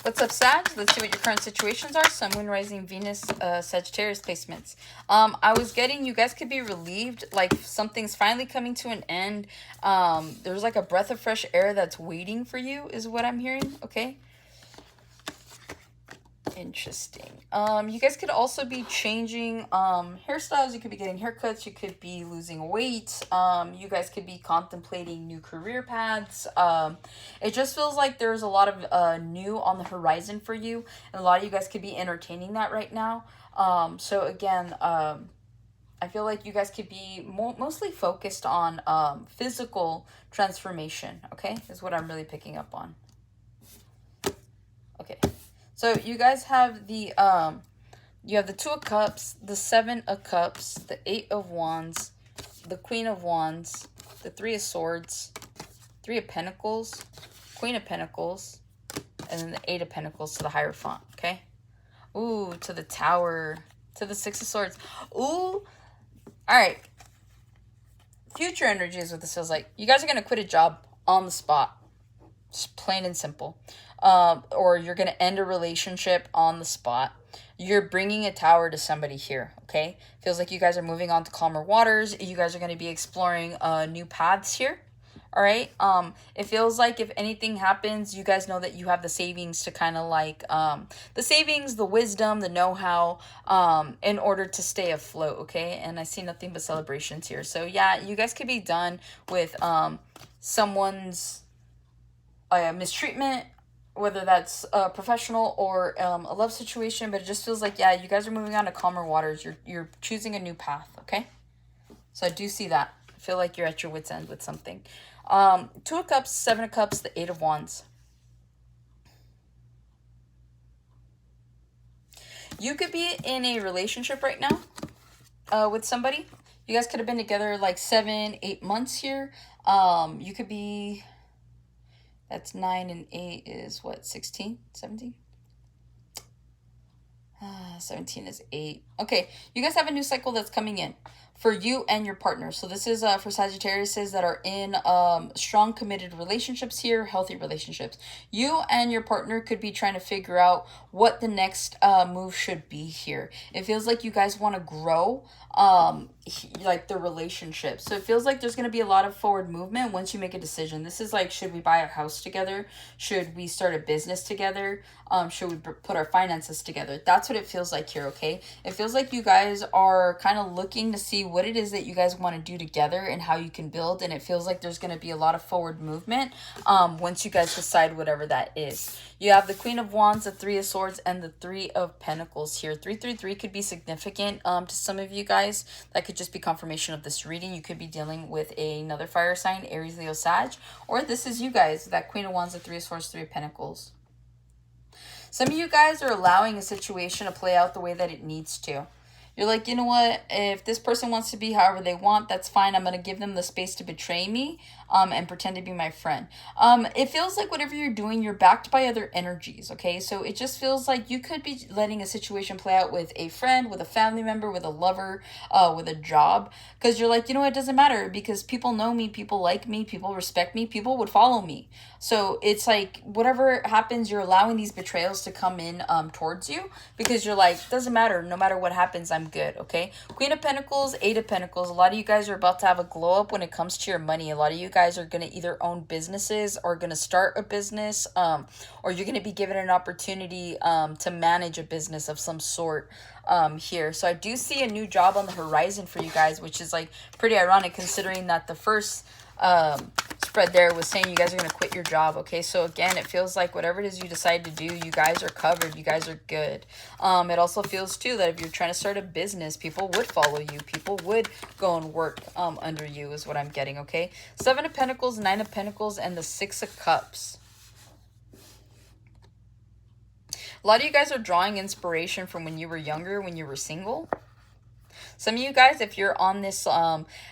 What's up, Sag? Let's see what your current situations are. Sun, Moon, Rising, Venus, Sagittarius placements. I was getting, you guys could be relieved, like something's finally coming to an end. There's like a breath of fresh air that's waiting for you, is what I'm hearing, okay? Interesting. You guys could also be changing hairstyles. You could be getting haircuts. You could be losing weight. You guys could be contemplating new career paths. It just feels like there's a lot of new on the horizon for you, and a lot of you guys could be entertaining that right now. So again, I feel like you guys could be mostly focused on physical transformation. Okay, is what I'm really picking up on. Okay. So you guys have the you have the Two of Cups, the Seven of Cups, the Eight of Wands, the Queen of Wands, the Three of Swords, Three of Pentacles, Queen of Pentacles, and then the Eight of Pentacles to the Hierophant, okay? Ooh, to the Tower, to the Six of Swords. Ooh, all right. Future energy is what this feels like. You guys are going to quit a job on the spot. Just plain and simple. Or you're going to end a relationship on the spot. You're bringing a tower to somebody here, okay? Feels like you guys are moving on to calmer waters. You guys are going to be exploring new paths here, all right? It feels like if anything happens, you guys know that you have the savings to kind of like, the savings, the wisdom, the know-how, in order to stay afloat, okay? And I see nothing but celebrations here. So yeah, you guys could be done with someone's mistreatment, whether that's professional or a love situation, but it just feels like, yeah, you guys are moving on to calmer waters. You're choosing a new path, okay? So I do see that. I feel like you're at your wit's end with something. Two of Cups, Seven of Cups, the Eight of Wands. You could be in a relationship right now with somebody. You guys could have been together like 7, 8 months here. You could be... That's 9 and 8 is what, 16, 17? 17 is 8. Okay, you guys have a new cycle that's coming in for you and your partner. So this is for Sagittariuses that are in strong committed relationships here, healthy relationships. You and your partner could be trying to figure out what the next move should be here. It feels like you guys want to grow like the relationship. So it feels like there's going to be a lot of forward movement once you make a decision. This is like, should we buy a house together? Should we start a business together? Should we put our finances together? That's what it feels like here, okay? It feels like you guys are kind of looking to see what it is that you guys want to do together and how you can build, and it feels like there's going to be a lot of forward movement once you guys decide whatever that is. You have the Queen of Wands, the Three of Swords, and the Three of Pentacles here. 333 could be significant to some of you guys. That could just be confirmation of this reading. You could be dealing with another fire sign, Aries, Leo, Sag, or this is you guys, that Queen of Wands, the Three of Swords, Three of Pentacles. Some of you guys are allowing a situation to play out the way that it needs to. You're like, you know what? If this person wants to be however they want, that's fine. I'm going to give them the space to betray me and pretend to be my friend. It feels like whatever you're doing, you're backed by other energies, okay? So it just feels like you could be letting a situation play out with a friend, with a family member, with a lover, with a job. Because you're like, you know what? It doesn't matter because people know me, people like me, people respect me, people would follow me. So it's like whatever happens, you're allowing these betrayals to come in towards you because you're like, doesn't matter. No matter what happens, I'm good, okay? Queen of Pentacles, Eight of Pentacles. A lot of you guys are about to have a glow up when it comes to your money. A lot of you guys are going to either own businesses or going to start a business, or you're going to be given an opportunity to manage a business of some sort here. So I do see a new job on the horizon for you guys, which is like pretty ironic considering that the first spread there was saying you guys are going to quit your job, okay? So again, it feels like whatever it is you decide to do, you guys are covered, you guys are good. It also feels too that if you're trying to start a business, people would follow you, people would go and work under you is what I'm getting, okay? Seven of Pentacles, Nine of Pentacles, and the Six of Cups. A lot of you guys are drawing inspiration from when you were younger, when you were single. Some of you guys, if you're on this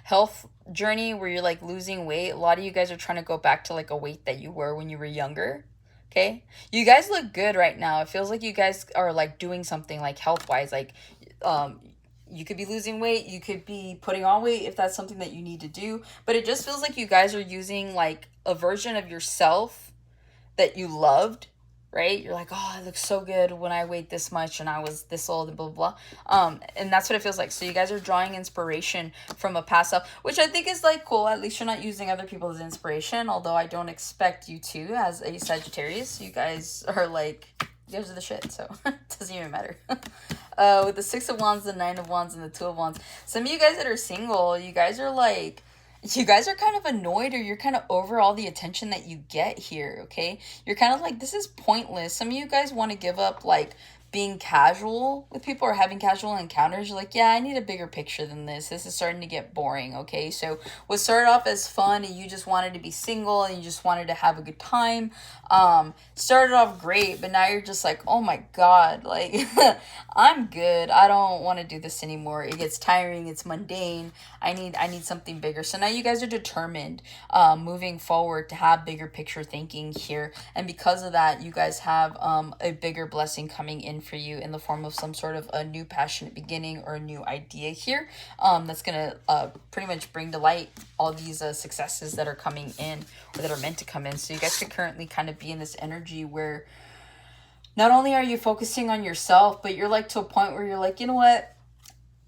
health journey where you're like losing weight, a lot of you guys are trying to go back to like a weight that you were when you were younger. Okay, you guys look good right now. It feels like you guys are like doing something like health wise, like you could be losing weight, you could be putting on weight if that's something that you need to do, but it just feels like you guys are using like a version of yourself that you loved right? You're like, oh, it looks so good when I weighed this much and I was this old and blah, blah, blah. And that's what it feels like. So you guys are drawing inspiration from a past self, which I think is like cool. At least you're not using other people as inspiration, although I don't expect you to as a Sagittarius. You guys are like, you guys are the shit, so it doesn't even matter. With the Six of Wands, the Nine of Wands, and the Two of Wands, some of you guys that are single, you guys are like, you guys are kind of annoyed, or you're kind of over all the attention that you get here, okay? You're kind of like, this is pointless. Some of you guys want to give up, like, being casual with people or having casual encounters. You're like, yeah, I need a bigger picture than this. This is starting to get boring, okay? So what started off as fun and you just wanted to be single and you just wanted to have a good time, started off great, but now you're just like, oh my God, like, I'm good. I don't want to do this anymore. It gets tiring. It's mundane. I need something bigger. So now you guys are determined, moving forward, to have bigger picture thinking here. And because of that, you guys have a bigger blessing coming in for you in the form of some sort of a new passionate beginning or a new idea here, that's going to pretty much bring to light all these successes that are coming in or that are meant to come in. So you guys could currently kind of be in this energy where not only are you focusing on yourself, but you're like to a point where you're like, you know what?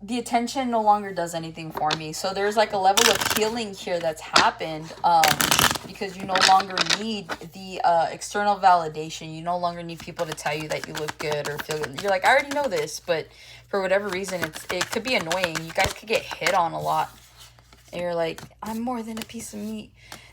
The attention no longer does anything for me. So there's like a level of healing here that's happened, because you no longer need the external validation. You no longer need people to tell you that you look good or feel good. You're like, I already know this, but for whatever reason, it could be annoying. You guys could get hit on a lot. And you're like, I'm more than a piece of meat.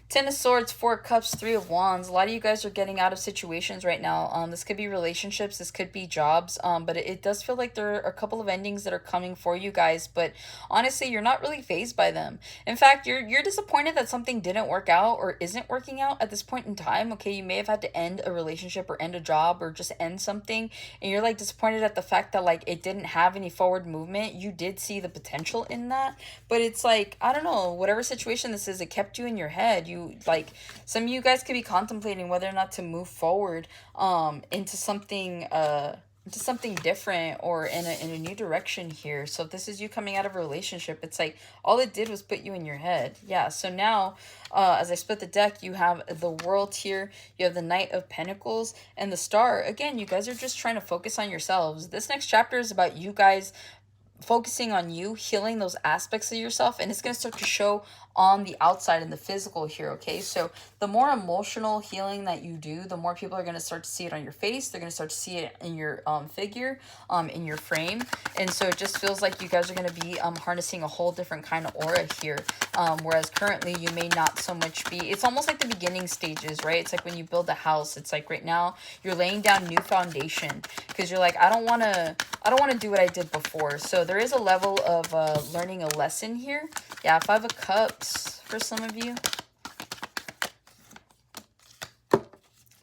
Ten of Swords, Four of Cups, Three of Wands. A lot of you guys are getting out of situations right now. This could be relationships. This could be jobs. But it does feel like there are a couple of endings that are coming for you guys. But honestly, you're not really fazed by them. In fact, you're disappointed that something didn't work out or isn't working out at this point in time. Okay, you may have had to end a relationship or end a job or just end something. And you're like disappointed at the fact that like it didn't have any forward movement. You did see the potential in that. But it's like, I don't know, whatever situation this is, it kept you in your head. Like, some of you guys could be contemplating whether or not to move forward into something different or in a new direction here. So if this is you coming out of a relationship, it's like all it did was put you in your head. Yeah, so now as I split the deck, you have the World here, you have the Knight of Pentacles, and the Star. Again, you guys are just trying to focus on yourselves. This next chapter is about you guys focusing on you, healing those aspects of yourself, and it's going to start to show on the outside in the physical here, okay? So the more emotional healing that you do, the more people are going to start to see it on your face. They're going to start to see it in your figure, in your frame. And so it just feels like you guys are going to be harnessing a whole different kind of aura here, whereas currently you may not so much be. It's almost like the beginning stages, right? It's like when you build a house. It's like right now you're laying down new foundation because you're like, I don't want to do what I did before. So there is a level of learning a lesson here. Yeah, Five of Cups for some of you.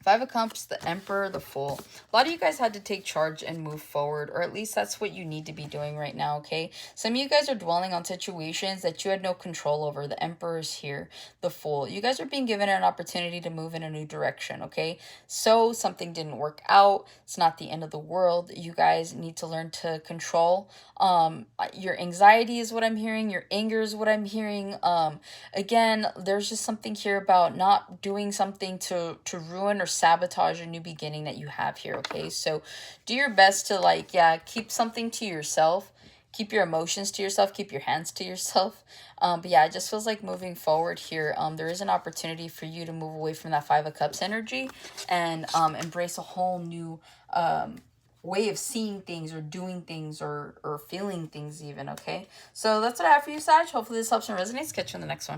Five of Cups, the Emperor, the Fool. A lot of you guys had to take charge and move forward, or at least that's what you need to be doing right now, okay? Some of you guys are dwelling on situations that you had no control over. The Emperor's here, the Fool. You guys are being given an opportunity to move in a new direction, okay? So something didn't work out. It's not the end of the world. You guys need to learn to control your anxiety is what I'm hearing. Your anger is what I'm hearing. Again, there's just something here about not doing something to ruin or sabotage a new beginning that you have here, okay? So do your best to, like, yeah, keep something to yourself. Keep your emotions to yourself. Keep your hands to yourself. But yeah, it just feels like moving forward here, there is an opportunity for you to move away from that Five of Cups energy and embrace a whole new way of seeing things or doing things or feeling things even, okay? So that's what I have for you, Sag. Hopefully this helps and resonates. Catch you in the next one.